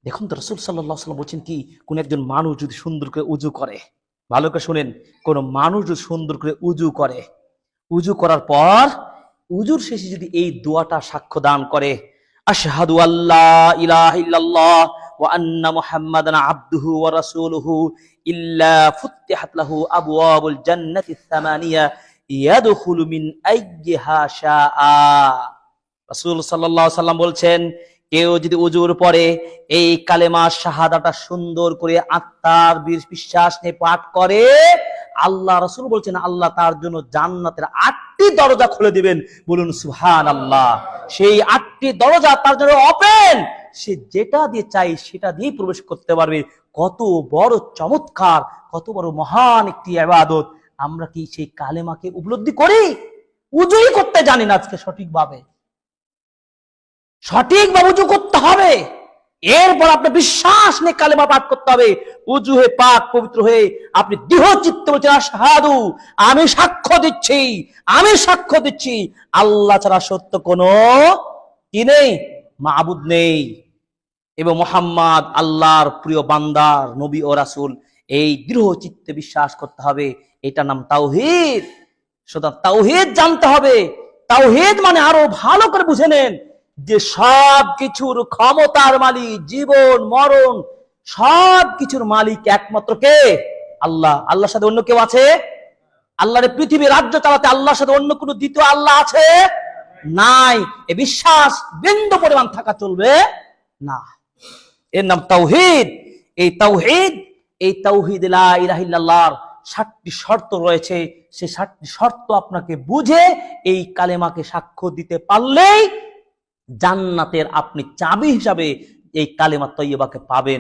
দেখুন তো রাসূল সাল্লাল্লাহু আলাইহি ওয়াসাল্লাম বলছেন কি, কোন একজন মানুষ যদি সুন্দর করে উযু করে, ভালো করে শুনেন, কোন মানুষ যদি সুন্দর করে উযু করে, উযু করার পর উযুর শেষে যদি এই দোয়াটা সাক্ষ্য দান করে, আশহাদু আল্লা ইলাহা ইল্লাল্লাহ ওয়া আন্না মুহাম্মাদান আবদুহু ওয়া রাসূলুহু ইল্লা ফুতিহাত লাহু আবওয়াবুল জান্নাতিস সামানিয়া ইয়াদখুলু মিন আইয়্যিহা শাআ। রাসূল সাল্লাল্লাহু আলাইহি ওয়াসাল্লাম বলছেন, কেউ যদি উজুর পরে এই কালেমা শাহাদাটা সুন্দর করে আত্মার বিশ্বাস নিয়ে পাঠ করে, আল্লাহ রাসূল বলছেন আল্লাহ তার জন্য জান্নাতের ৮টি দরজা খুলে দিবেন। বলুন সুবহানাল্লাহ। সেই ৮টি দরজা তার জন্য ওপেন, সে যেটা দিয়ে চাই সেটা দিয়ে প্রবেশ করতে পারবে। কত বড় চমৎকার, কত বড় মহান একটি ইবাদত। আমরা কি সেই কালেমাকে উপলব্ধি করি? উজুই করতে জানি না আজকে সঠিকভাবে উজু করতে হবে। এরপর আপনার বিশ্বাস নিয়ে কালেমা পাঠ করতে হবে। উজু হয়ে পাক পবিত্র হয়ে আপনি দৃঢ় চিত্তে বলছেন, আশহাদু, আমি সাক্ষ্য দিচ্ছি, আমি সাক্ষ্য দিচ্ছি আল্লাহ ছাড়া সত্য কোনো কি নেই, মাবুদ নেই, এবং মুহাম্মদ আল্লাহর প্রিয় বান্দার নবী ও রাসূল। এই দৃঢ় চিত্তে বিশ্বাস করতে হবে। এটার নাম তাওহীদ। সুতরাং তাওহীদ জানতে হবে। তাওহীদ মানে আরো ভালো করে বুঝে নেন যে সব কিছুর ক্ষমতার মালিক, জীবন মরণ সব কিছুর মালিক একমাত্র কে? আল্লাহ। আল্লাহর সাথে অন্য কেউ আছে? আল্লাহর পৃথিবী রাজ্য চালাতে আল্লাহর সাথে অন্য কোনো দ্বিতীয় আল্লাহ আছে? নাই। এই বিশ্বাস বিন্দু পরিমাণ থাকা চলবে না। এর নাম তাওহীদ। এই তাওহীদ লা ইলাহা ইল্লাল্লাহর ৭টি শর্ত রয়েছে। সেই ৭টি শর্ত আপনাকে বুঝে এই কালেমাকে সাক্ষ্য দিতে পারলেই জান্নাতের আপনি চাবি হিসাবে এই কালেমা তৈয়বাকে পাবেন।